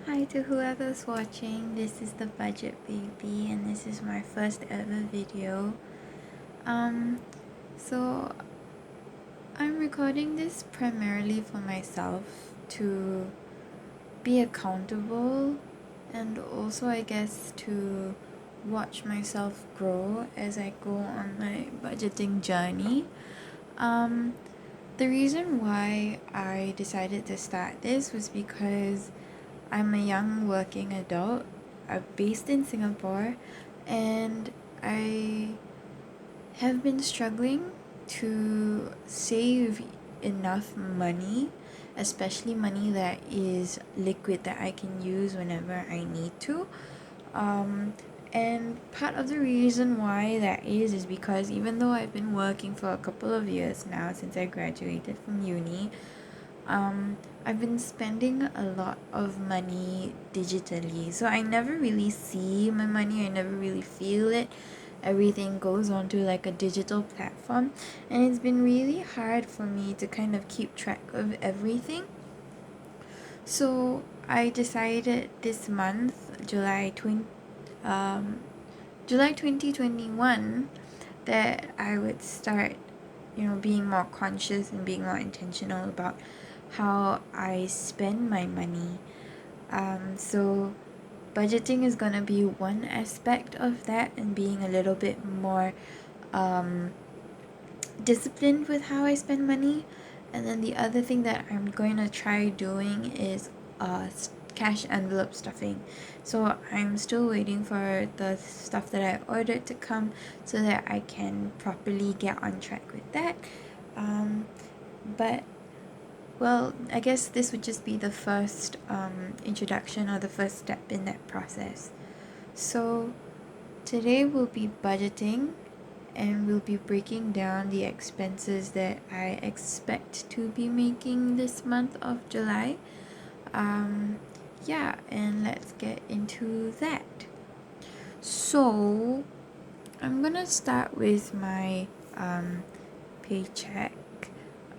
Hi to whoever's watching, this is the Budget Baby and this is my first ever video. Um, so I'm recording this primarily for myself to be accountable and also I guess to watch myself grow as I go on my budgeting journey. Um, the reason why I decided to start this was because I'm a young working adult. I'm based in Singapore and I have been struggling to save enough money, especially money that is liquid that I can use whenever I need to. Um, and part of the reason why that is because even though I've been working for a couple of years now since I graduated from uni, um, I've been spending a lot of money digitally. So I never really see my money, I never really feel it. Everything goes onto like a digital platform, and it's been really hard for me to kind of keep track of everything. So I decided this month, um, July 2021, that I would start, being more conscious and being more intentional about how I spend my money. So budgeting is gonna be one aspect of that, and being a little bit more um, disciplined with how I spend money. And then the other thing that I'm going to try doing is cash envelope stuffing. So I'm still waiting for the stuff that I ordered to come so that I can properly get on track with that. But well, I guess this would just be the first introduction or the first step in that process. So today we'll be budgeting and we'll be breaking down the expenses that I expect to be making this month of July. Um, yeah, and let's get into that. So I'm gonna start with my paycheck.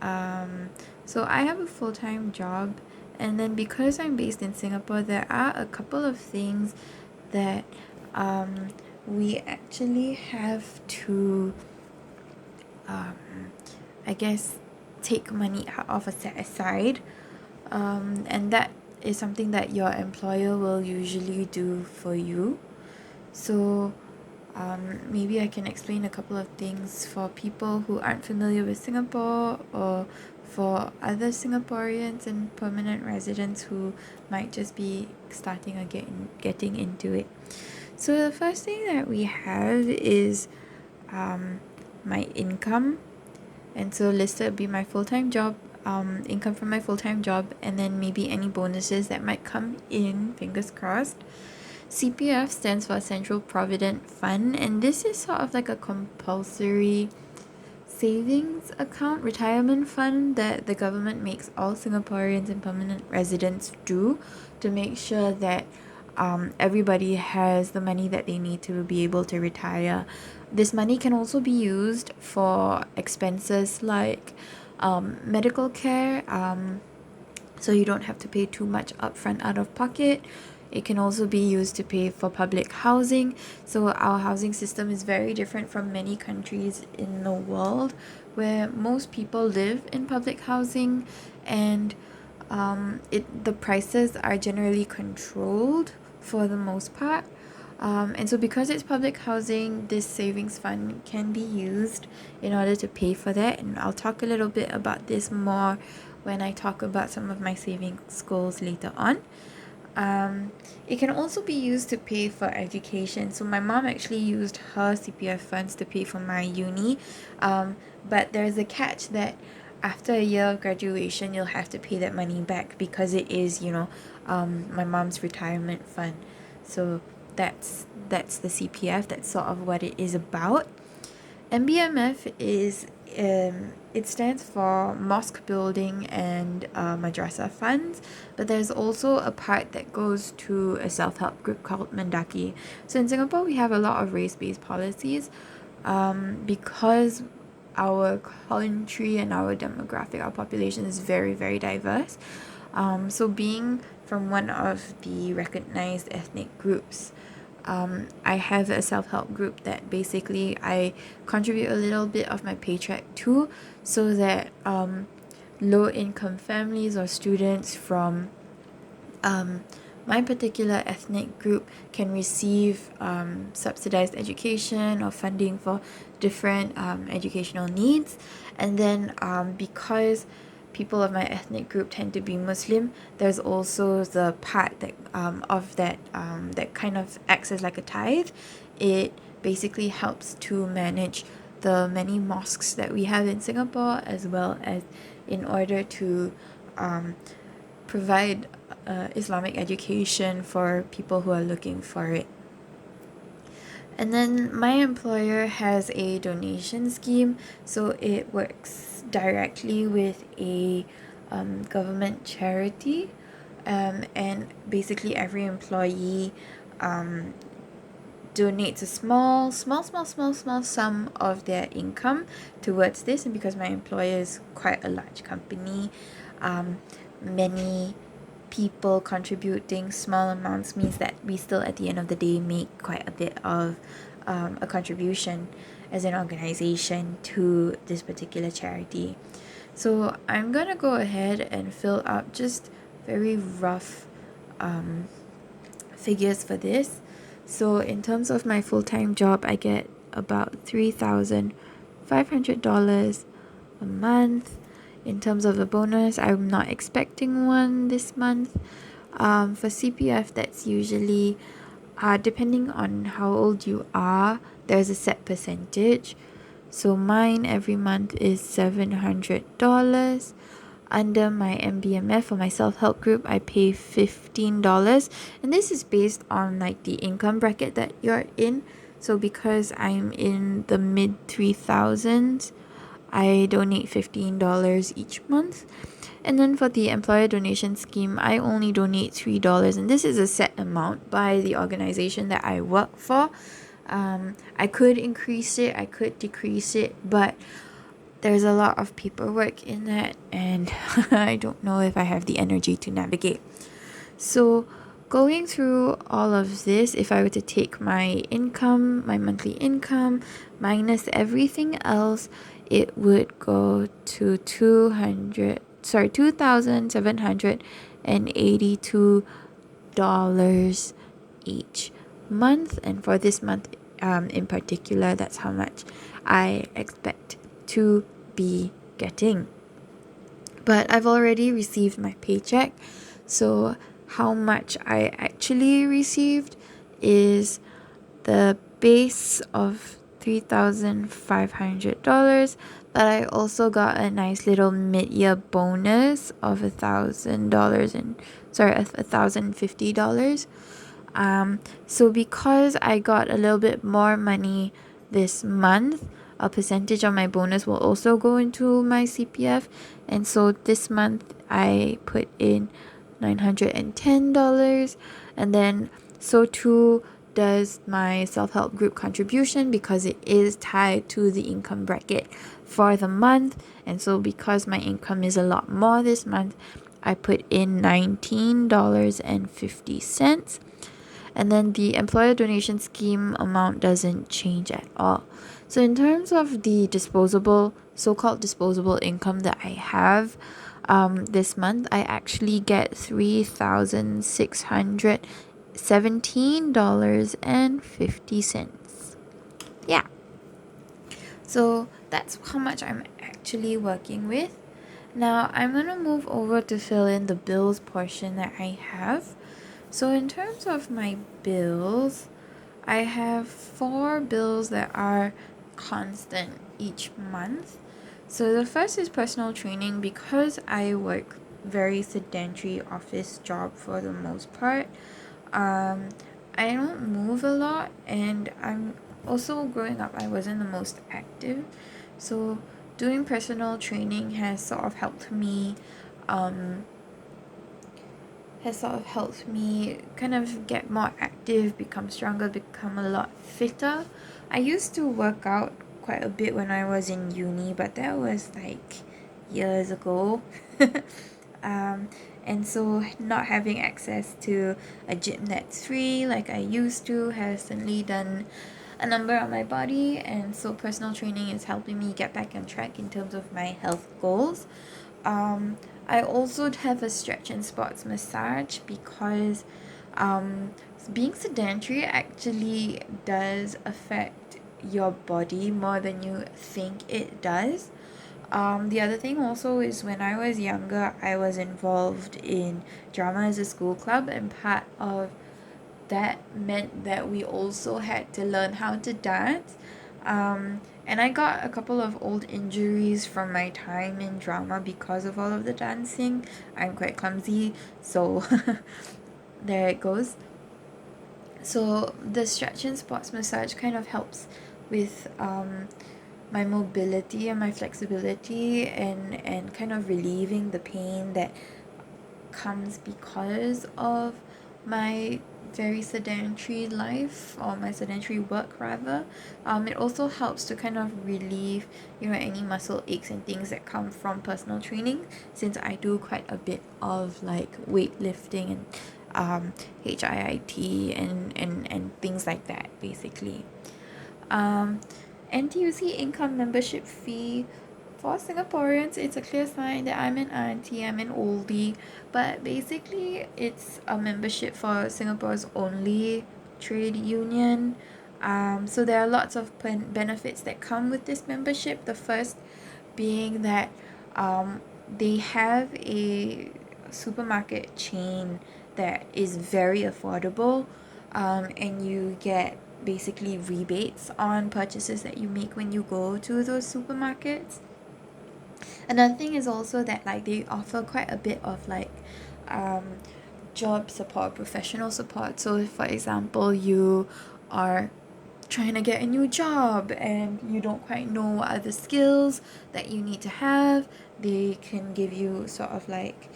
Um, so I have a full-time job, and then because I'm based in Singapore, there are a couple of things that um, we actually have to, um, I guess, take money out of a set aside, and that is something that your employer will usually do for you. So maybe I can explain a couple of things for people who aren't familiar with Singapore, or for other Singaporeans and permanent residents who might just be starting or getting into it. So the first thing that we have is my income, and so listed would be my full-time job, income from my full-time job, and then maybe any bonuses that might come in, fingers crossed. CPF stands for Central Provident Fund, and this is sort of like a compulsory savings account, retirement fund that the government makes all Singaporeans and permanent residents do to make sure that everybody has the money that they need to be able to retire. This money can also be used for expenses like medical care, so you don't have to pay too much upfront out of pocket. It can also be used to pay for public housing. So our housing system is very different from many countries in the world where most people live in public housing, and the prices are generally controlled for the most part. And so because it's public housing, this savings fund can be used in order to pay for that. And I'll talk a little bit about this more when I talk about some of my savings goals later on. It can also be used to pay for education. So my mom actually used her CPF funds to pay for my uni. But there's a catch that after a year of graduation, you'll have to pay that money back because it is, my mom's retirement fund. So that's the CPF. That's sort of what it is about. MBMF is it stands for Mosque Building and Madrasah Funds, but there's also a part that goes to a self-help group called Mendaki. So in Singapore, we have a lot of race-based policies because our country and our demographic, our population is very, very diverse. So being from one of the recognized ethnic groups. I have a self-help group that basically I contribute a little bit of my paycheck to, so that low-income families or students from my particular ethnic group can receive subsidized education or funding for different educational needs. And then because people of my ethnic group tend to be Muslim, there's also the part that of that that kind of acts as like a tithe. It basically helps to manage the many mosques that we have in Singapore, as well as in order to provide Islamic education for people who are looking for it. And then my employer has a donation scheme, so it works directly with a government charity, and basically every employee donates a small sum of their income towards this. And because my employer is quite a large company, many people contributing small amounts means that we still at the end of the day make quite a bit of a contribution as an organization to this particular charity. So I'm gonna go ahead and fill up just very rough figures for this. So in terms of my full-time job, I get about $3,500 a month. In terms of a bonus, I'm not expecting one this month. For CPF, that's usually, depending on how old you are, there's a set percentage. So mine every month is $700. Under my MBMF for my self-help group, I pay $15. And this is based on like the income bracket that you're in. So because I'm in the mid 3,000s, I donate $15 each month. And then for the employer donation scheme, I only donate $3, and this is a set amount by the organization that I work for. I could increase it, I could decrease it, but there's a lot of paperwork in that, and I don't know if I have the energy to navigate. So going through all of this, if I were to take my income, my monthly income, minus everything else, it would go to $2,782 each month. And for this month in particular, that's how much I expect to be getting. But I've already received my paycheck, so how much I actually received is the base of $3,500, but I also got a nice little mid-year bonus of $1,050. So because I got a little bit more money this month, a percentage of my bonus will also go into my CPF, and so this month I put in $910, and then so too does my self-help group contribution, because it is tied to the income bracket for the month. And so because my income is a lot more this month, I put in $19.50. And then the employer donation scheme amount doesn't change at all. So in terms of the so-called disposable income that I have this month, I actually get $3,617.50. Yeah. So that's how much I'm actually working with. Now I'm going to move over to fill in the bills portion that I have. So in terms of my bills, I have 4 bills that are constant each month. So the first is personal training. Because I work very sedentary office job for the most part, I don't move a lot, and I'm also, growing up, I wasn't the most active. So doing personal training has sort of helped me kind of get more active, become stronger, become a lot fitter. I used to work out quite a bit when I was in uni, but that was like years ago. And so not having access to a gym that's free like I used to has certainly done a number on my body, and so personal training is helping me get back on track in terms of my health goals. um, I also have a stretch and sports massage because um, being sedentary actually does affect your body more than you think it does. The other thing also is when I was younger, I was involved in drama as a school club, and part of that meant that we also had to learn how to dance. And I got a couple of old injuries from my time in drama because of all of the dancing. I'm quite clumsy, so there it goes. So the stretch and sports massage kind of helps with my mobility and my flexibility, and kind of relieving the pain that comes because of my very sedentary life, or my sedentary work rather. It also helps to kind of relieve, any muscle aches and things that come from personal training, since I do quite a bit of like weightlifting and HIIT and things like that basically. um, NTUC income membership fee for Singaporeans, it's a clear sign that I'm an auntie, I'm an oldie, but basically it's a membership for Singapore's only trade union. So there are lots of benefits that come with this membership. The first being that they have a supermarket chain that is very affordable, and you get basically rebates on purchases that you make when you go to those supermarkets. Another thing is also that like they offer quite a bit of like um, job support, professional support. So if, for example, you are trying to get a new job and you don't quite know what are the skills that you need to have, they can give you sort of like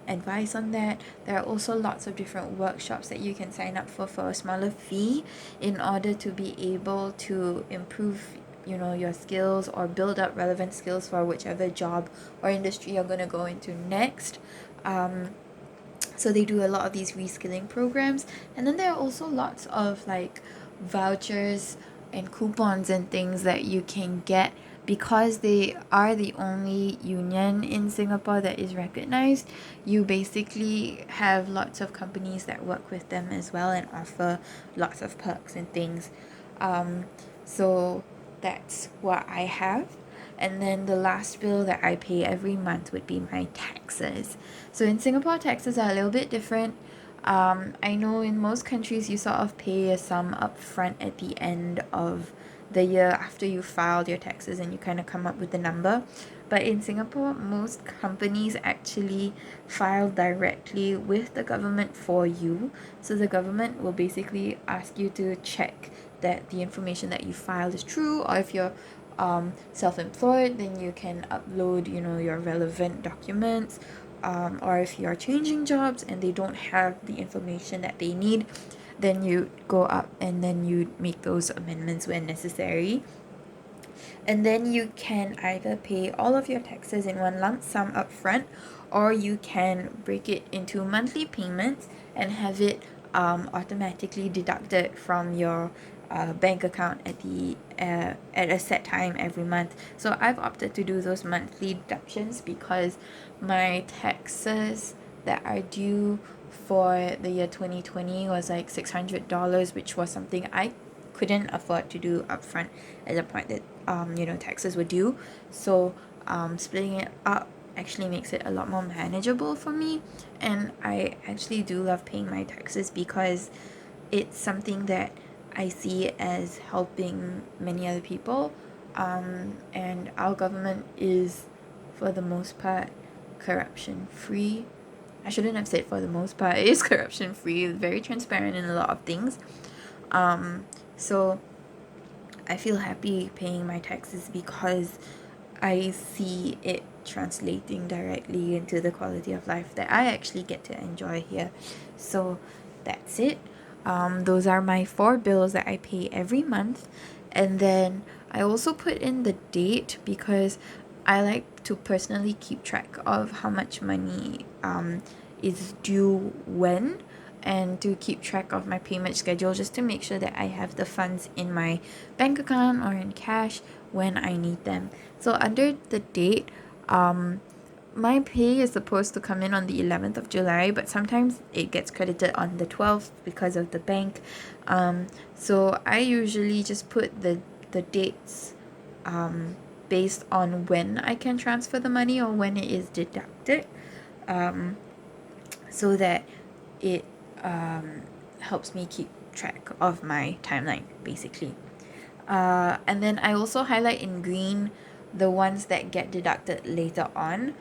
advice on that. There are also lots of different workshops that you can sign up for a smaller fee in order to be able to improve your skills or build up relevant skills for whichever job or industry you're going to go into next. So they do a lot of these reskilling programs, and then there are also lots of like vouchers and coupons and things that you can get because they are the only union in Singapore that is recognized. You basically have lots of companies that work with them as well and offer lots of perks and things. So that's what I have. And then the last bill that I pay every month would be my taxes. So in Singapore, taxes are a little bit different. I know in most countries you sort of pay a sum up front at the end of the year after you filed your taxes, and you kind of come up with the number. But in Singapore, most companies actually file directly with the government for you. So the government will basically ask you to check that the information that you filed is true, or if you're self-employed, then you can upload your relevant documents, or if you're changing jobs and they don't have the information that they need, then you go up and then you make those amendments when necessary. And then you can either pay all of your taxes in one lump sum up front, or you can break it into monthly payments and have it automatically deducted from your bank account at a set time every month. So I've opted to do those monthly deductions because my taxes that are due for the year 2020 was like $600, which was something I couldn't afford to do upfront at the point that taxes were due. So splitting it up actually makes it a lot more manageable for me, and I actually do love paying my taxes because it's something that I see as helping many other people. And our government is, for the most part, corruption free. I shouldn't have said for the most part. It is corruption free, very transparent in a lot of things. So I feel happy paying my taxes because I see it translating directly into the quality of life that I actually get to enjoy here. So that's it. Those are my 4 bills that I pay every month. And then I also put in the date because I like to personally keep track of how much money is due when, and to keep track of my payment schedule just to make sure that I have the funds in my bank account or in cash when I need them. So under the date, my pay is supposed to come in on the 11th of July, but sometimes it gets credited on the 12th because of the bank. So I usually just put the dates based on when I can transfer the money or when it is deducted, so that it helps me keep track of my timeline, basically. And then I also highlight in green the ones that get deducted later on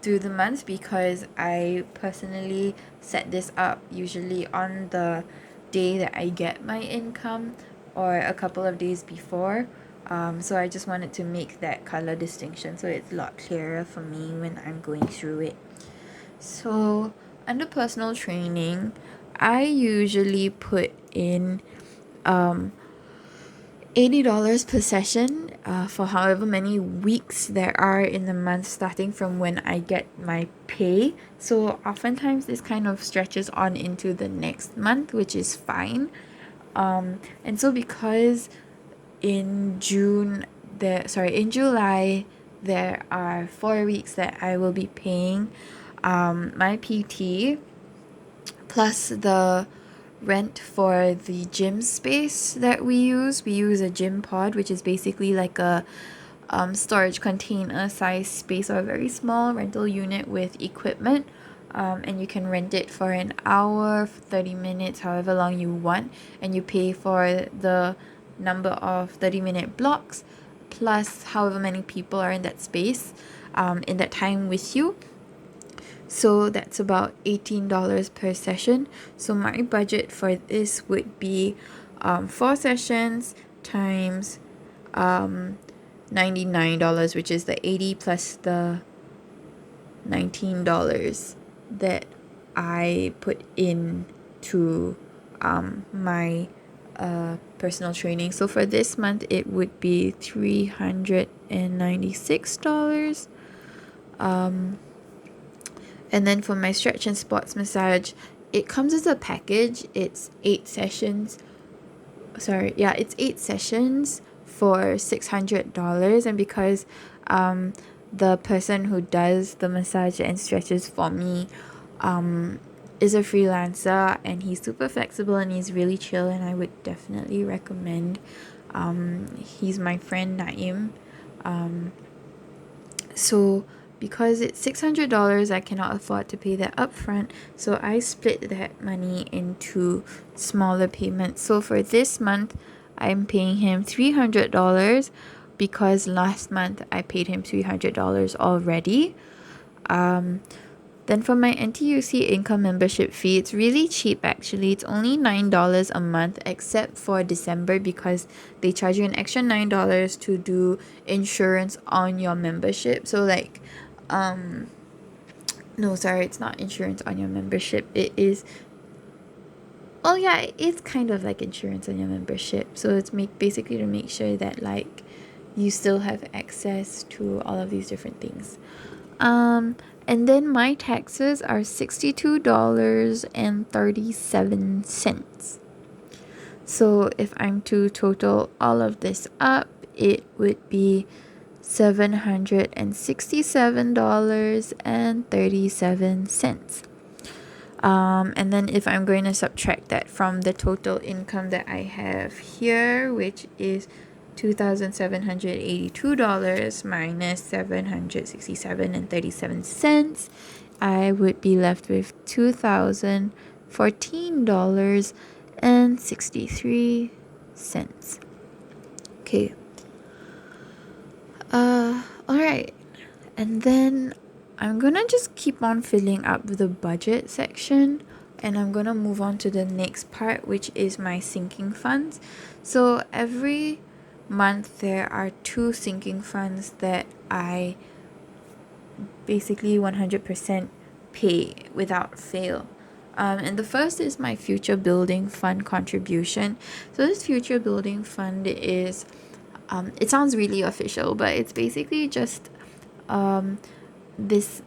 through the months, because I personally set this up usually on the day that I get my income or a couple of days before. So I just wanted to make that color distinction so it's a lot clearer for me when I'm going through it. So under personal training, I usually put in $80 per session for however many weeks there are in the month, starting from when I get my pay. So oftentimes this kind of stretches on into the next month, which is fine. And so because in July there are 4 weeks that I will be paying my PT plus the rent for the gym space that we use. We use a gym pod, which is basically like a storage container size space, or a very small rental unit with equipment. And you can rent it for an hour, 30 minutes, however long you want, and you pay for the number of 30-minute blocks plus however many people are in that space in that time with you. So that's about $18 per session. So my budget for this would be 4 sessions times $99, which is the 80 plus the $19 that I put in to my personal training. So for this month it would be $396. And then for my stretch and sports massage, it comes as a package. It's 8 sessions. It's 8 sessions for $600. And because the person who does the massage and stretches for me is a freelancer, and he's super flexible and he's really chill, and I would definitely recommend. He's my friend Naim. So because it's $600, I cannot afford to pay that upfront, so I split that money into smaller payments. So for this month, I'm paying him $300 because last month I paid him $300 already. Then for my NTUC income membership fee, it's really cheap actually. It's only $9 a month, except for December, because they charge you an extra $9 to do insurance on your membership. So like no, sorry, it's not insurance on your membership. It is, well, yeah, it's kind of like insurance on your membership. So it's basically to make sure that like you still have access to all of these different things. And then my taxes are $62.37. So if I'm to total all of this up, it would be $767.37. And then if I'm going to subtract that from the total income that I have here, which is $2,782 minus $767.37, I would be left with $2,014.63. Okay. Alright. And then I'm gonna just keep on filling up the budget section, and I'm gonna move on to the next part, which is my sinking funds. So every month there are 2 sinking funds that I basically 100% pay without fail. And the first is my future building fund contribution. So this future building fund is it sounds really official, but it's basically just this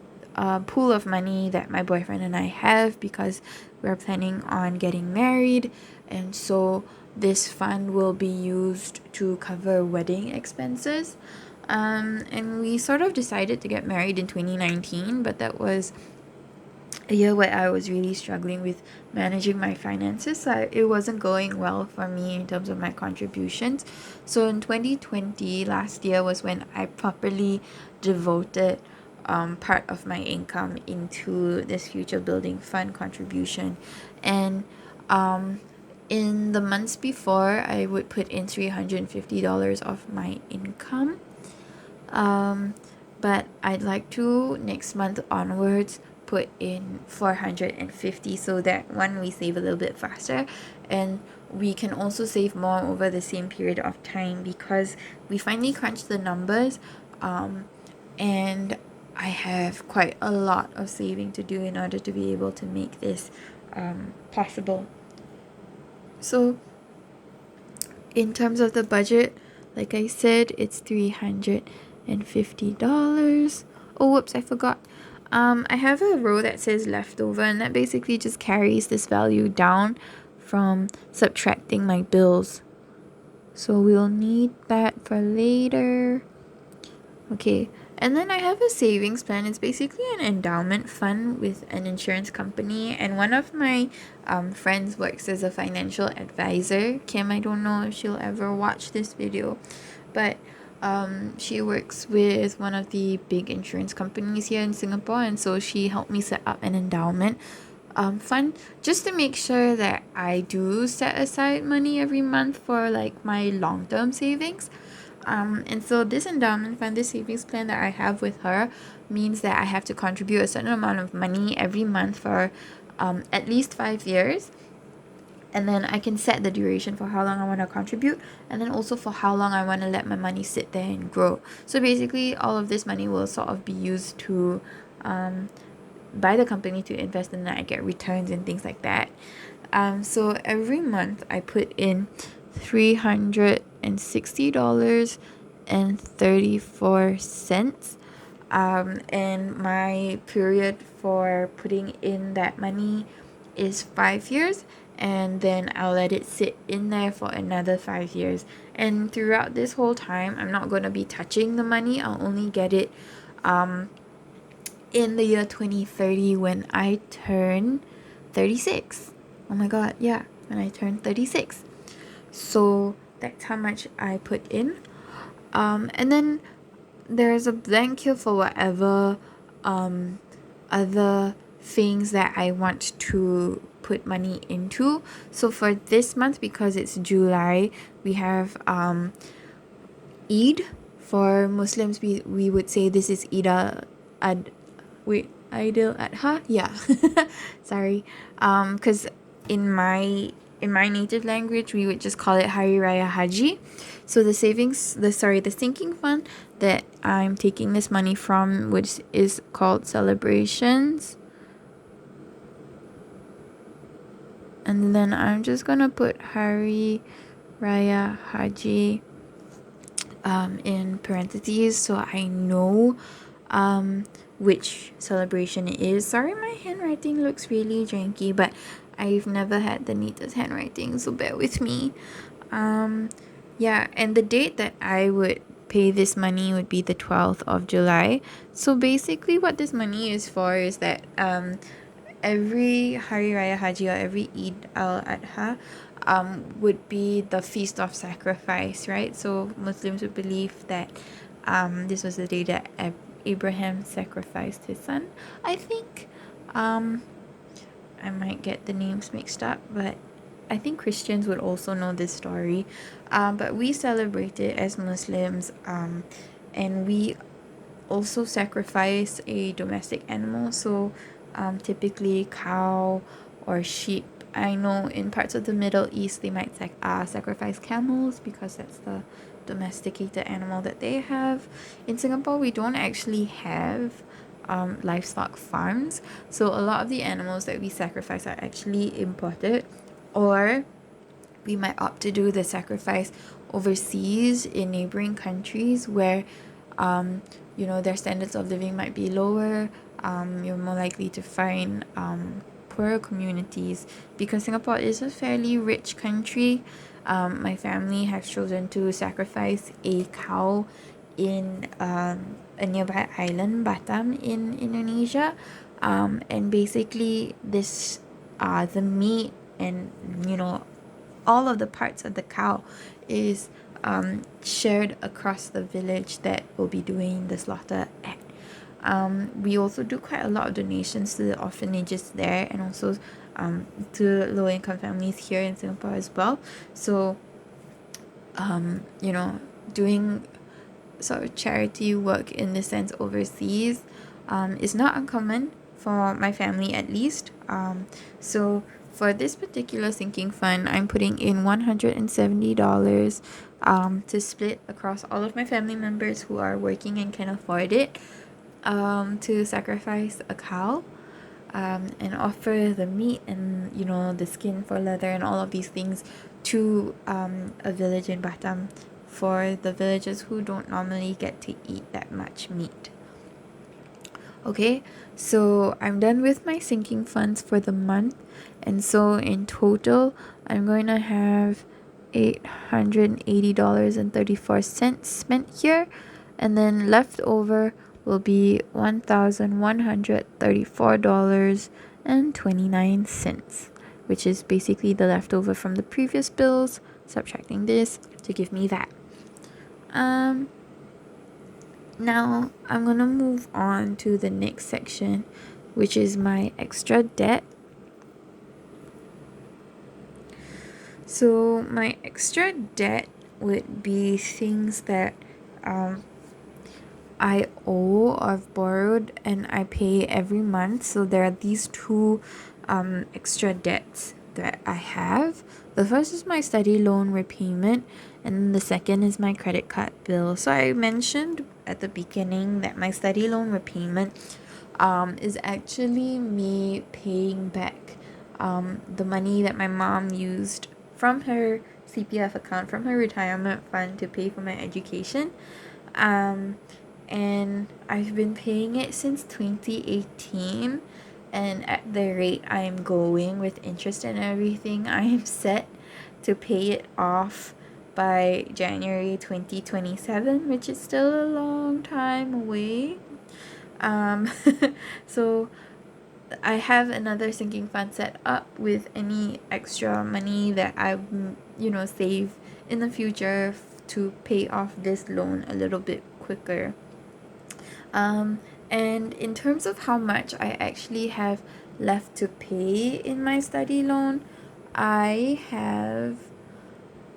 pool of money that my boyfriend and I have because we're planning on getting married, and so this fund will be used to cover wedding expenses. And we sort of decided to get married in 2019, but that was a year where I was really struggling with managing my finances. So it wasn't going well for me in terms of my contributions. So in 2020, last year, was when I properly devoted part of my income into this future building fund contribution. And in the months before, I would put in $350 of my income. But I'd like to next month onwards put in 450 so that one, we save a little bit faster, and we can also save more over the same period of time because we finally crunched the numbers, and I have quite a lot of saving to do in order to be able to make this possible. So in terms of the budget, like I said, it's $350. Oh, whoops, I forgot. I have a row that says leftover, and that basically just carries this value down from subtracting my bills. So we'll need that for later. Okay, and then I have a savings plan. It's basically an endowment fund with an insurance company, and one of my friends works as a financial advisor. Kim, I don't know if she'll ever watch this video, but she works with one of the big insurance companies here in Singapore, and so she helped me set up an endowment fund just to make sure that I do set aside money every month for like my long-term savings. And so this endowment fund, this savings plan that I have with her, means that I have to contribute a certain amount of money every month for at least 5 years. And then I can set the duration for how long I want to contribute, and then also for how long I want to let my money sit there and grow. So basically, all of this money will sort of be used to by the company to invest, and then I get returns and things like that. So every month I put in $360.34. And my period for putting in that money is 5 years, and then I'll let it sit in there for another 5 years. And throughout this whole time, I'm not going to be touching the money. I'll only get it in the year 2030 when I turn 36. Oh my god, yeah, when I turn 36. So that's how much I put in. And then there's a blank here for whatever other things that I want to put money into. So for this month, because it's July, we have Eid. For Muslims, we would say this is Eidul Adha? Yeah. Sorry. Because in my native language, we would just call it Hari Raya Haji. So the sinking fund that I'm taking this money from, which is called Celebrations. And then I'm just gonna put Hari Raya Haji in parentheses so I know which celebration it is. Sorry, my handwriting looks really janky, but I've never had the neatest handwriting, so bear with me. Yeah, and the date that I would pay this money would be the 12th of July. So basically what this money is for is that every Hari Raya Haji or every Eid al-Adha would be the feast of sacrifice, right? So Muslims would believe that this was the day that Abraham sacrificed his son. I think I might get the names mixed up, but I think Christians would also know this story. But we celebrate it as Muslims, and we also sacrifice a domestic animal. So typically cow or sheep. I know in parts of the Middle East they might sacrifice camels because that's the domesticated animal that they have. In Singapore, we don't actually have livestock farms, so a lot of the animals that we sacrifice are actually imported, or we might opt to do the sacrifice overseas in neighboring countries where their standards of living might be lower. You're more likely to find poorer communities because Singapore is a fairly rich country. My family has chosen to sacrifice a cow in a nearby island, Batam, in Indonesia. And basically, the meat and all of the parts of the cow is shared across the village that will be doing the slaughter at. We also do quite a lot of donations to the orphanages there and also to low income families here in Singapore as well. So, doing sort of charity work in this sense overseas is not uncommon for my family at least. So for this particular sinking fund, I'm putting in $170 to split across all of my family members who are working and can afford it, to sacrifice a cow, and offer the meat and the skin for leather and all of these things to a village in Batam for the villagers who don't normally get to eat that much meat. Okay, so I'm done with my sinking funds for the month, and so in total I'm going to have $880.34 spent here, and then left over will be $1,134.29, which is basically the leftover from the previous bills, subtracting this to give me that. Now I'm gonna move on to the next section, which is my extra debt. So my extra debt would be things that I owe or I've borrowed and I pay every month. So there are these two extra debts that I have. The first is my study loan repayment, and the second is my credit card bill. So I mentioned at the beginning that my study loan repayment is actually me paying back the money that my mom used from her CPF account, from her retirement fund, to pay for my education. And I've been paying it since 2018, and at the rate I'm going with interest and everything, I am set to pay it off by January 2027, which is still a long time away. So I have another sinking fund set up with any extra money that I save in the future to pay off this loan a little bit quicker. And in terms of how much I actually have left to pay in my study loan, I have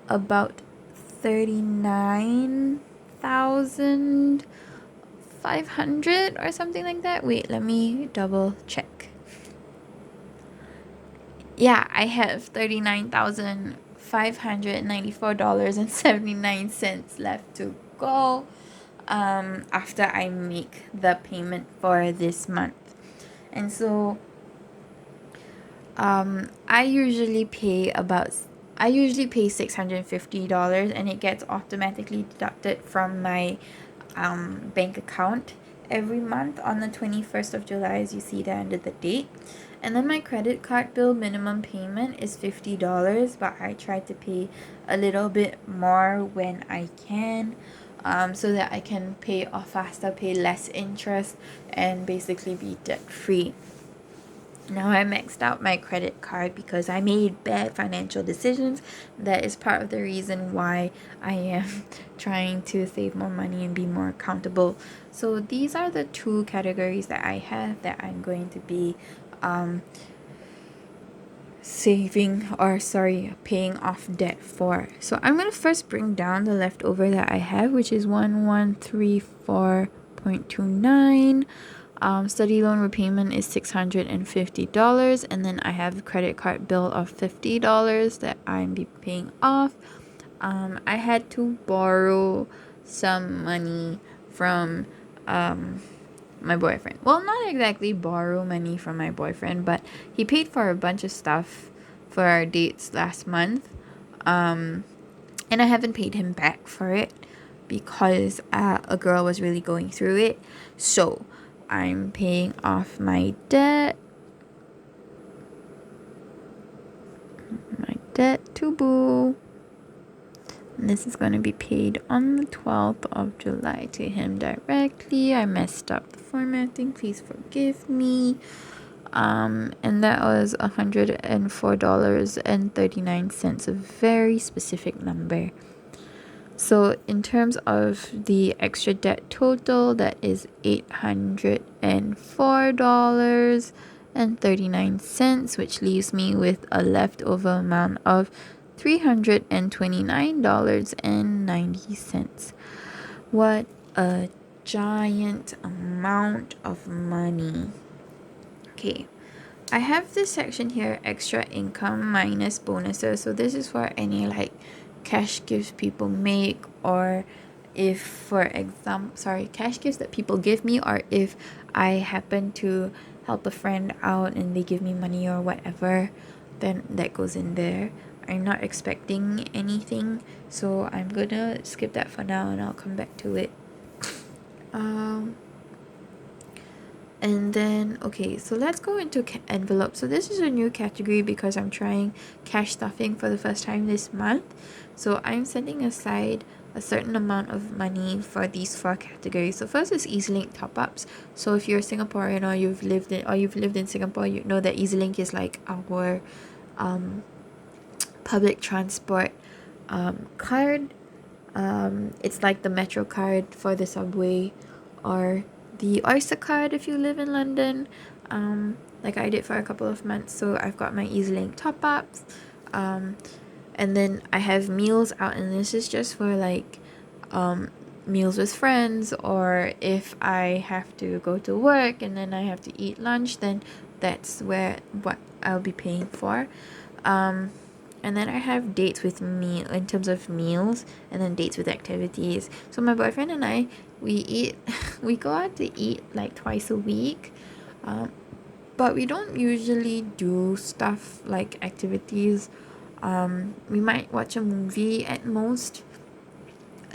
about 39,500 or something like that. Wait, let me double check. Yeah, I have $39,594.79 left to go after I make the payment for this month. And so I usually pay $650, and it gets automatically deducted from my bank account every month on the 21st of July, as you see there under the date. And then my credit card bill minimum payment is $50, but I try to pay a little bit more when I can, so that I can pay off faster, pay less interest, and basically be debt free. Now I maxed out my credit card because I made bad financial decisions. That is part of the reason why I am trying to save more money and be more accountable. So these are the two categories that I have that I'm going to be paying off debt for. So I'm going to first bring down the leftover that I have, which is 1134.29. Study loan repayment is $650, and then I have a credit card bill of $50 that I'm be paying off. I had to borrow some money from my boyfriend. Well, not exactly borrow money from my boyfriend, but he paid for a bunch of stuff for our dates last month. And and I haven't paid him back for it because a girl was really going through it. So I'm paying off my debt to Boo. And this is going to be paid on the 12th of July to him directly. I messed up the formatting. Please forgive me. And that was $104.39, a very specific number. So in terms of the extra debt total, that is $804.39, which leaves me with a leftover amount of $329.90. What a giant amount of money. Okay, I have this section here, extra income minus bonuses. So this is for any like cash gifts people make, or if, for example, cash gifts that people give me, or if I happen to help a friend out and they give me money or whatever, then that goes in there. I'm not expecting anything, so I'm gonna skip that for now and I'll come back to it. And then, okay, so let's go into envelopes. So this is a new category because I'm trying cash stuffing for the first time this month. So I'm setting aside a certain amount of money for these 4 categories. So first is EasyLink top-ups. So if you're a Singaporean or you've lived in Singapore, you know that EasyLink is like our public transport card. It's like the Metro card for the subway, or the Oyster card if you live in London, like I did for a couple of months. So I've got my EasyLink top-ups, and then I have meals out, and this is just for like meals with friends, or if I have to go to work and then I have to eat lunch, then that's what I'll be paying for. And then I have dates with me in terms of meals, and then dates with activities. So my boyfriend and I, we go out to eat like twice a week, but we don't usually do stuff like activities. We might watch a movie at most,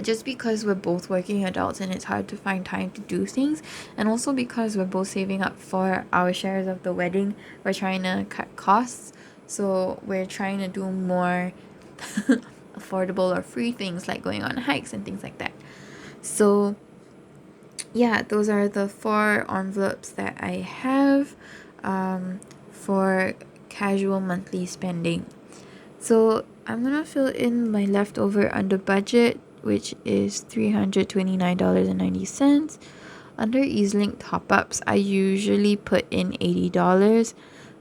just because we're both working adults and it's hard to find time to do things, and also because we're both saving up for our shares of the wedding. We're trying to cut costs, so we're trying to do more affordable or free things like going on hikes and things like that. So yeah, those are the 4 envelopes that I have for casual monthly spending. So I'm gonna fill in my leftover under budget, which is $329.90. Under EasyLink top-ups, I usually put in $80.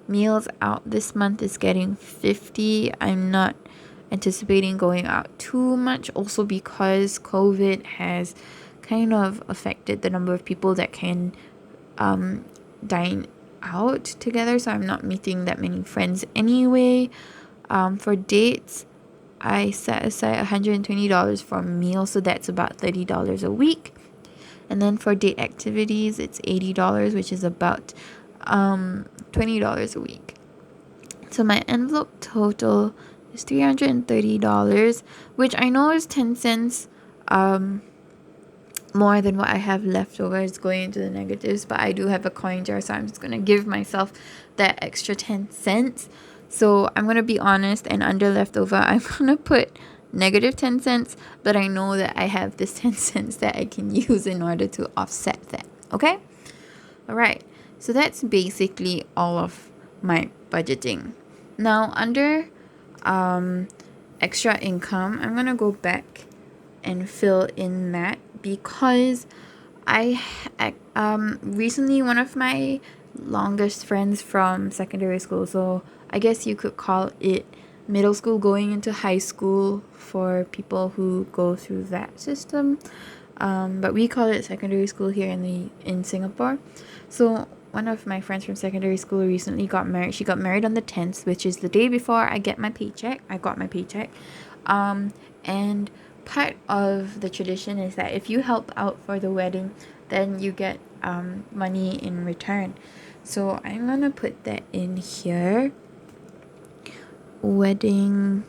Meals out this month is getting $50. I'm not anticipating going out too much, also because COVID has kind of affected the number of people that can dine out together, so I'm not meeting that many friends anyway. For dates, I set aside $120 for meals, so that's about $30 a week. And then for date activities, it's $80, which is about $20 a week. So my envelope total is $330, which I know is 10 cents more than what I have left over. It's going into the negatives, but I do have a coin jar, so I'm just going to give myself that extra 10 cents. So I'm going to be honest, and under leftover, I'm going to put negative 10 cents, but I know that I have this 10 cents that I can use in order to offset that. Okay? All right. So that's basically all of my budgeting. Now, under extra income, I'm going to go back and fill in that because I recently, one of my longest friends from secondary school, so I guess you could call it middle school going into high school for people who go through that system, but we call it secondary school here in Singapore. So one of my friends from secondary school recently got married. She got married on the 10th, which is the day before I got my paycheck. And part of the tradition is that if you help out for the wedding, then you get money in return. So I'm gonna put that in here. Wedding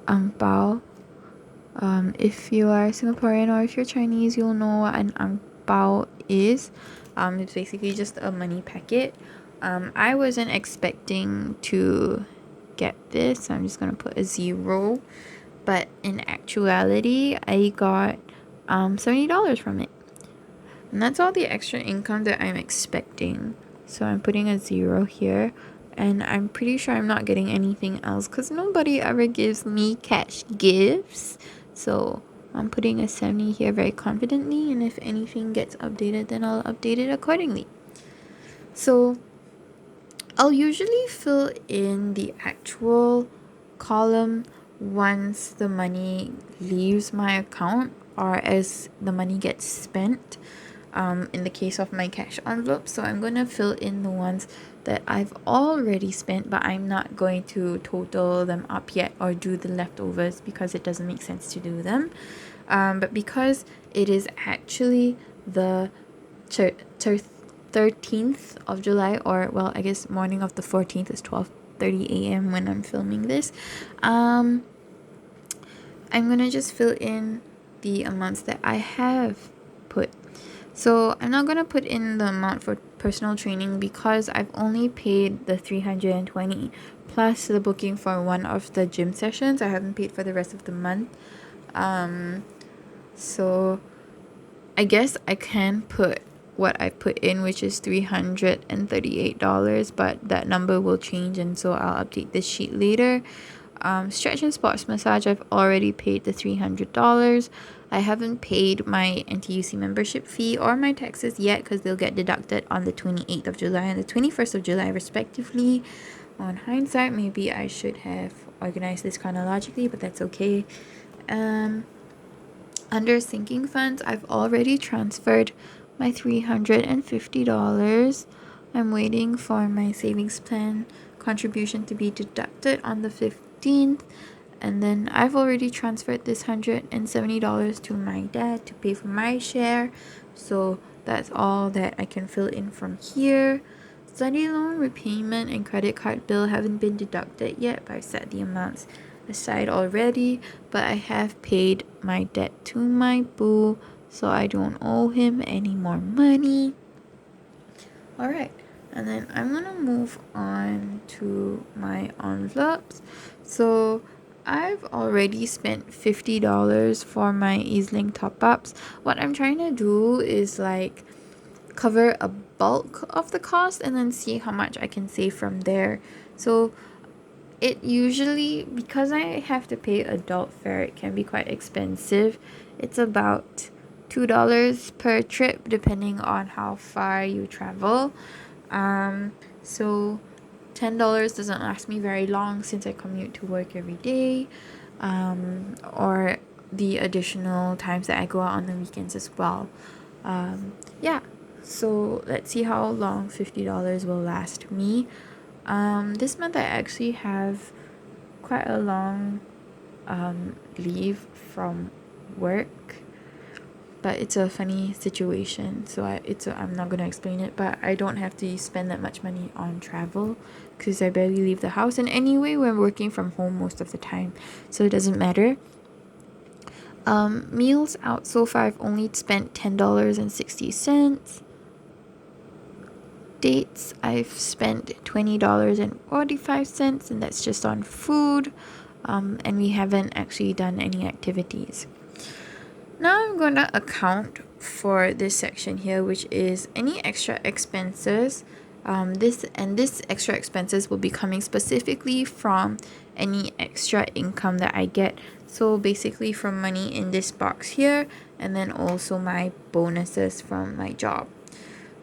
ang pao. If you are Singaporean or if you're Chinese, you'll know what an ang pao is. It's basically just a money packet. I wasn't expecting to get this, so I'm just gonna put a 0. But in actuality, I got $70 from it. And that's all the extra income that I'm expecting. So I'm putting a 0 here. And I'm pretty sure I'm not getting anything else because nobody ever gives me cash gifts. So I'm putting a 70 here very confidently. And if anything gets updated, then I'll update it accordingly. So I'll usually fill in the actual column once the money leaves my account or as the money gets spent. In the case of my cash envelope, so I'm gonna fill in the ones that I've already spent, but I'm not going to total them up yet or do the leftovers because it doesn't make sense to do them. But because it is actually the 13th of July, or well, I guess morning of the 14th is 12:30 a.m. when I'm filming this. I'm gonna just fill in the amounts that I have put. So I'm not gonna put in the amount for personal training because I've only paid the 320 plus the booking for one of the gym sessions. I haven't paid for the rest of the month. So I guess I can put what I put in, which is $338, but that number will change, and so I'll update this sheet later. Stretch and sports massage, I've already paid the $300. I haven't paid my NTUC membership fee or my taxes yet because they'll get deducted on the 28th of July and the 21st of July respectively. On hindsight, maybe I should have organized this chronologically, but that's okay. Under sinking funds, I've already transferred my $350. I'm waiting for my savings plan contribution to be deducted on the 15th. And then I've already transferred this $170 to my dad to pay for my share. So that's all that I can fill in from here. Study loan repayment and credit card bill haven't been deducted yet, but I've set the amounts aside already. But I have paid my debt to my boo, so I don't owe him any more money. Alright, and then I'm gonna move on to my envelopes. So I've already spent $50 for my EasyLink top-ups. What I'm trying to do is like cover a bulk of the cost and then see how much I can save from there. So it usually, because I have to pay adult fare, it can be quite expensive. It's about $2 per trip depending on how far you travel. So $10 doesn't last me very long since I commute to work every day, or the additional times that I go out on the weekends as well. Yeah, so let's see how long $50 will last me. This month I actually have quite a long leave from work, but it's a funny situation, so I'm not gonna explain it, but I don't have to spend that much money on travel because I barely leave the house, and anyway we're working from home most of the time, so it doesn't matter. Meals out so far I've only spent $10.60. Dates I've spent $20.45, and that's just on food, and we haven't actually done any activities. Now I'm going to account for this section here, which is any extra expenses. This extra expenses will be coming specifically from any extra income that I get. So basically from money in this box here, and then also my bonuses from my job.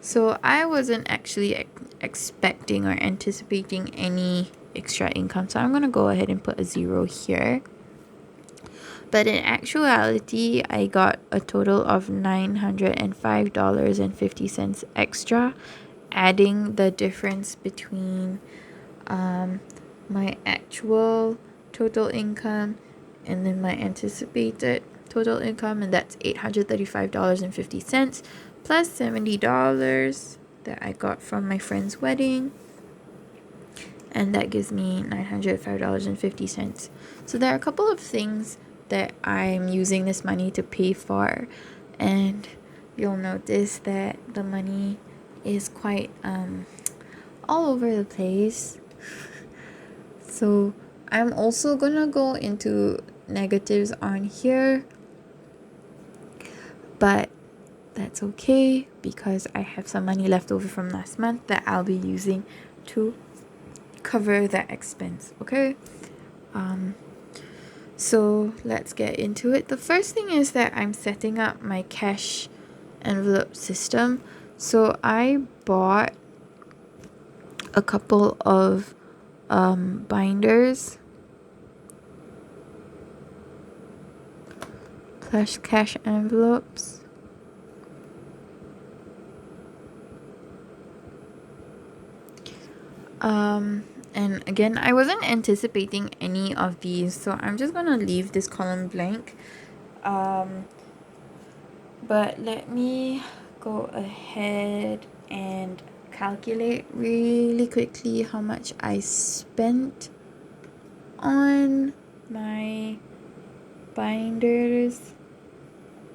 So I wasn't actually expecting or anticipating any extra income. So I'm going to go ahead and put a 0 here. But in actuality, I got a total of $905.50 extra, adding the difference between my actual total income and then my anticipated total income, and that's $835.50 plus $70 that I got from my friend's wedding. and that gives me $905.50. So there are a couple of things that I'm using this money to pay for, and you'll notice that the money is quite all over the place. So I'm also gonna go into negatives on here, but that's okay because I have some money left over from last month that I'll be using to cover that expense. Okay, so let's get into it. The first thing is that I'm setting up my cash envelope system. So I bought a couple of binders, plus cash envelopes. And again, I wasn't anticipating any of these, so I'm just gonna leave this column blank. But let me go ahead and calculate really quickly how much I spent on my binders.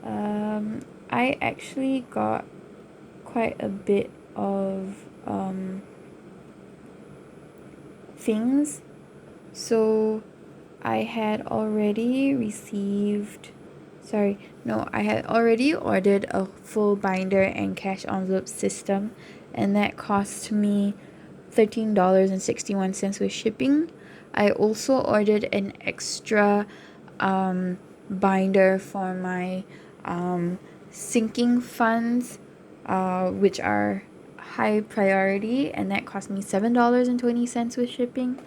I actually got quite a bit of things. So I had already ordered a full binder and cash envelope system, and that cost me $13.61 with shipping. I also ordered an extra binder for my sinking funds, which are high priority, and that cost me $7.20 with shipping.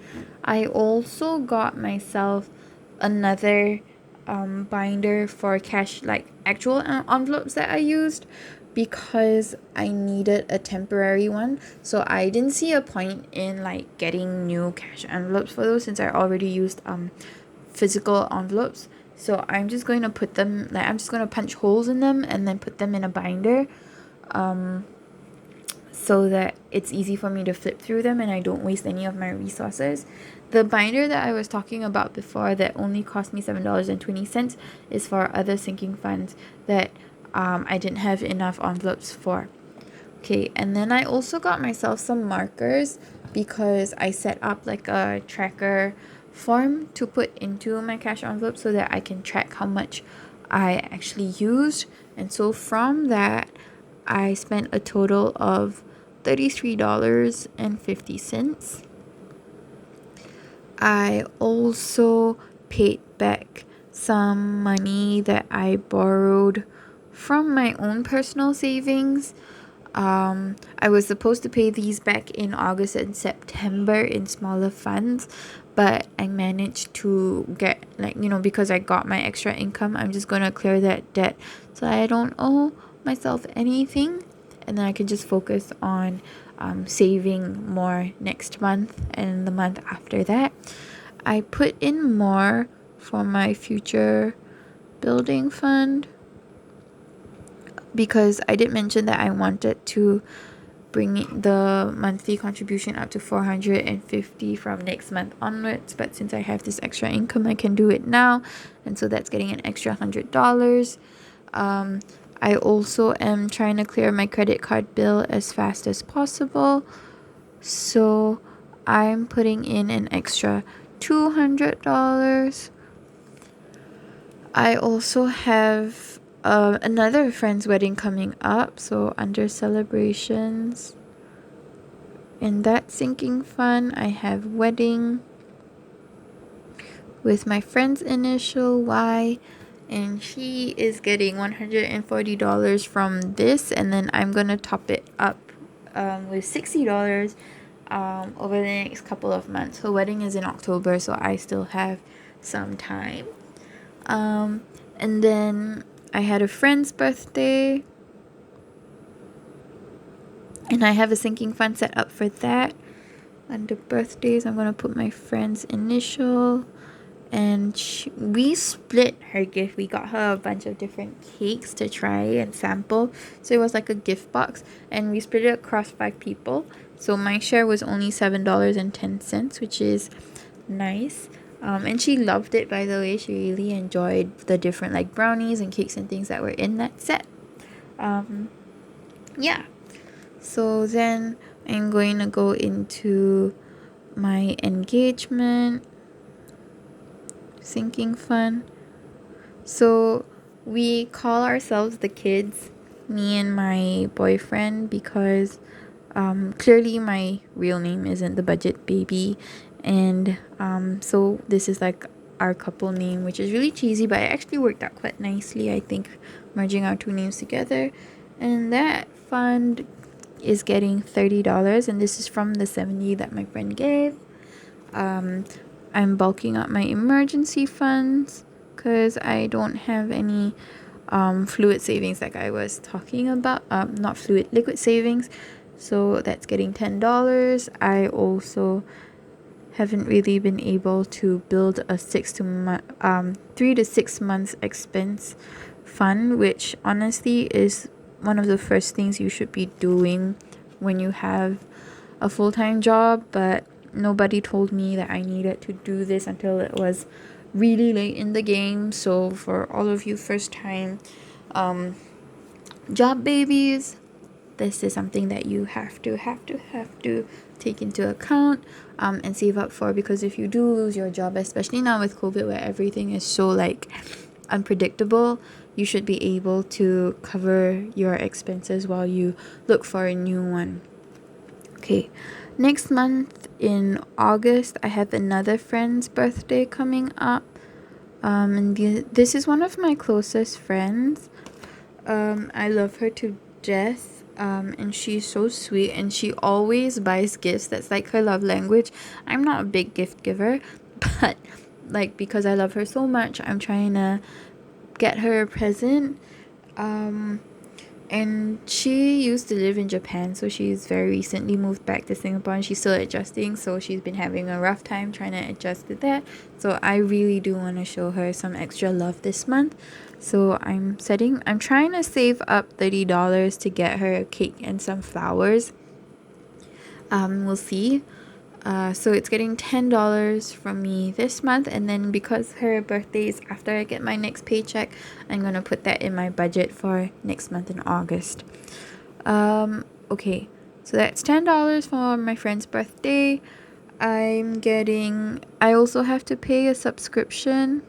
I also got myself another binder for cash, like actual envelopes that I used, because I needed a temporary one. So I didn't see a point in like getting new cash envelopes for those, since I already used physical envelopes. So I'm just going to punch holes in them and then put them in a binder, so that it's easy for me to flip through them and I don't waste any of my resources. The binder that I was talking about before that only cost me $7.20 is for other sinking funds that I didn't have enough envelopes for. Okay, and then I also got myself some markers because I set up like a tracker form to put into my cash envelope so that I can track how much I actually used. And so from that, I spent a total of $33.50. I also paid back some money that I borrowed from my own personal savings. I was supposed to pay these back in August and September in smaller funds, but I managed to get, because I got my extra income, I'm just gonna clear that debt so I don't owe myself anything, and then I can just focus on saving more next month and the month after that. I put in more for my future building fund because I did mention that I wanted to bring the monthly contribution up to $450 from next month onwards, but since I have this extra income, I can do it now, and so that's getting an extra $100. I also am trying to clear my credit card bill as fast as possible, so I'm putting in an extra $200. I also have another friend's wedding coming up, so under celebrations, in that sinking fund, I have wedding with my friend's initial Y, and she is getting $140 from this, and then I'm gonna top it up with $60 over the next couple of months. Her wedding is in October, so I still have some time. And then I had a friend's birthday, and I have a sinking fund set up for that. Under birthdays, I'm gonna put my friend's initial, and we split her gift. We got her a bunch of different cakes to try and sample, so it was like a gift box, and we split it across 5 people. So my share was only $7.10, which is nice. And she loved it, by the way. She really enjoyed the different like brownies and cakes and things that were in that set. Yeah. So then I'm going to go into my engagement sinking fund. So we call ourselves the kids, me and my boyfriend, because clearly my real name isn't the budget baby. And so this is like our couple name, which is really cheesy, but it actually worked out quite nicely, I think, merging our two names together. And that fund is getting $30, and this is from the 70 that my friend gave. I'm bulking up my emergency funds because I don't have any fluid savings like I was talking about. Not fluid, liquid savings. So that's getting $10. I also haven't really been able to build a 3 to 6 months expense fund, which honestly is one of the first things you should be doing when you have a full-time job, but nobody told me that I needed to do this until it was really late in the game. So for all of you first time job babies, this is something that you have to take into account and save up for, because if you do lose your job, especially now with COVID where everything is so like unpredictable, you should be able to cover your expenses while you look for a new one. Okay, next month in August, I have another friend's birthday coming up. And this is one of my closest friends. I love her to death. And she's so sweet, and she always buys gifts. That's like her love language. I'm not a big gift giver, but like because I love her so much, I'm trying to get her a present. And she used to live in Japan, so she's very recently moved back to Singapore, and she's still adjusting, so she's been having a rough time trying to adjust to that. So I really do want to show her some extra love this month. So I'm trying to save up $30 to get her a cake and some flowers. We'll see. So it's getting $10 from me this month, and then because her birthday is after I get my next paycheck, I'm gonna put that in my budget for next month in August. Okay, so that's $10 for my friend's birthday. I also have to pay a subscription.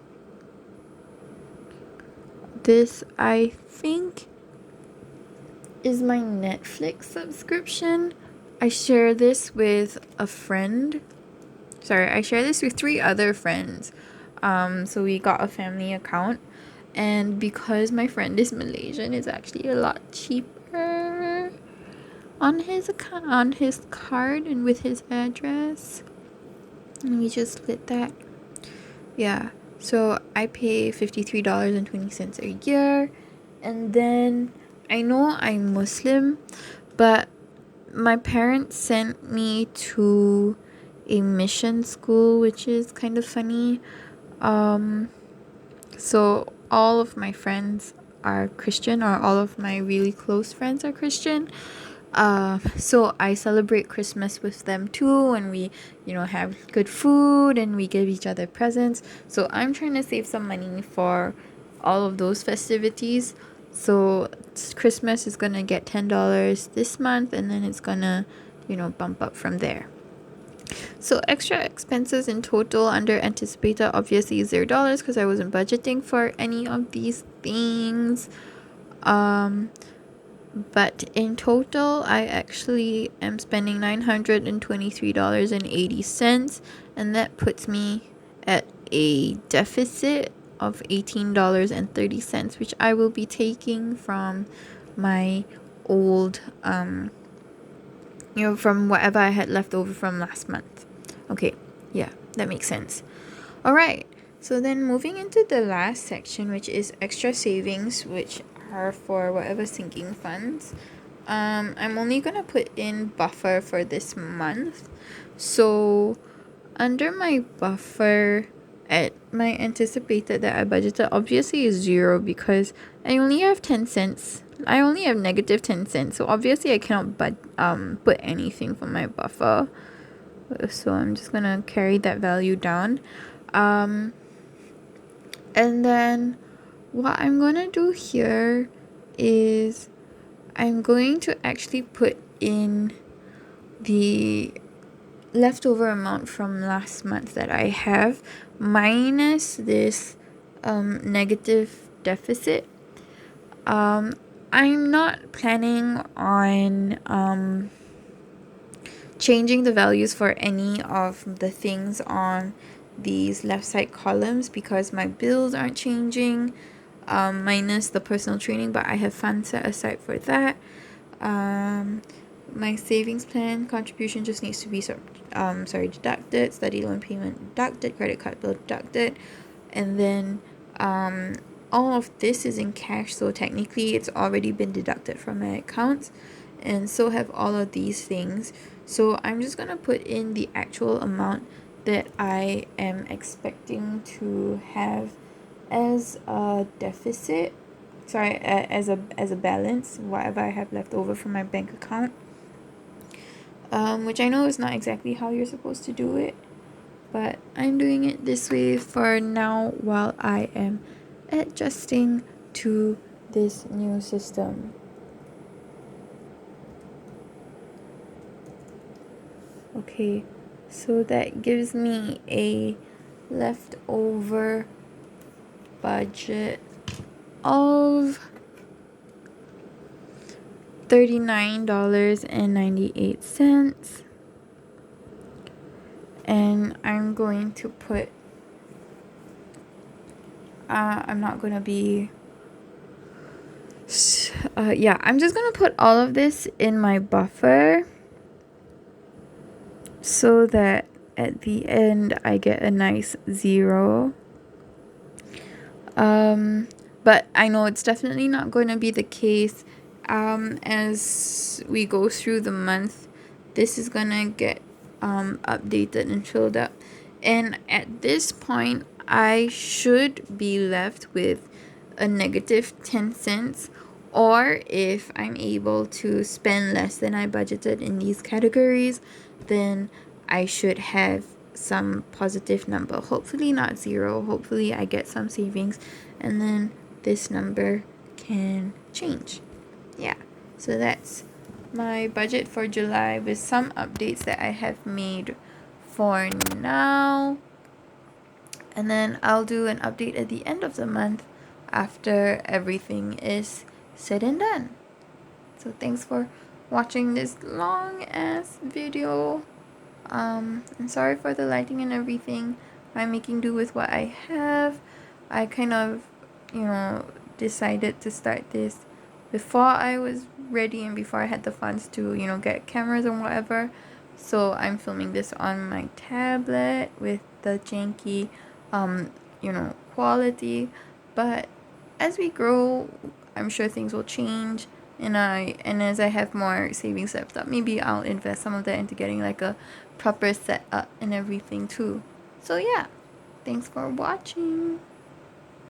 This, I think, is my Netflix subscription. I share this with a friend. I share this with 3 other friends. So we got a family account, and because my friend is Malaysian, it's actually a lot cheaper on his account, on his card, and with his address. And we just split that. Yeah. So I pay $53.20 a year, and then I know I'm Muslim, but my parents sent me to a mission school, which is kind of funny. So all of my friends are Christian, or all of my really close friends are Christian. So I celebrate Christmas with them too, and we, have good food, and we give each other presents. So I'm trying to save some money for all of those festivities. So Christmas is gonna get $10 this month, and then it's gonna, bump up from there. So extra expenses in total under anticipated, obviously $0 because I wasn't budgeting for any of these things. But in total, I actually am spending $923.80, and that puts me at a deficit of $18.30, which I will be taking from my old, from whatever I had left over from last month. Okay, yeah, that makes sense. All right, so then moving into the last section, which is extra savings, which are for whatever sinking funds. I'm only gonna put in buffer for this month. So under my buffer, at my anticipated that I budgeted obviously is 0 because I only have 10 cents I only have negative 10 cents, so obviously I cannot put anything for my buffer. So I'm just gonna carry that value down. And then what I'm gonna do here is I'm going to actually put in the leftover amount from last month that I have minus this negative deficit. I'm not planning on changing the values for any of the things on these left side columns because my bills aren't changing, minus the personal training, but I have funds set aside for that. My savings plan contribution just needs to be deducted, study loan payment deducted, credit card bill deducted, and then all of this is in cash, so technically it's already been deducted from my accounts, and so have all of these things. So I'm just gonna put in the actual amount that I am expecting to have as a deficit, as a balance, whatever I have left over from my bank account, which I know is not exactly how you're supposed to do it, but I'm doing it this way for now while I am adjusting to this new system. Okay, so that gives me a leftover budget of $39.98, and I'm going to put I'm not gonna be I'm just gonna put all of this in my buffer so that at the end I get a nice 0. But I know it's definitely not going to be the case as we go through the month. This is going to get updated and filled up. And at this point, I should be left with a negative 10 cents. Or if I'm able to spend less than I budgeted in these categories, then I should have some positive number. Hopefully not 0. Hopefully I get some savings, and then this number can change. Yeah, so that's my budget for July with some updates that I have made for now. And then I'll do an update at the end of the month after everything is said and done. So thanks for watching this long ass video. I'm sorry for the lighting and everything. I'm making do with what I have. I kind of, decided to start this before I was ready and before I had the funds to, get cameras and whatever. So I'm filming this on my tablet with the janky, quality. But as we grow, I'm sure things will change. And as I have more savings left up, maybe I'll invest some of that into getting like a proper setup and everything too. So yeah, thanks for watching.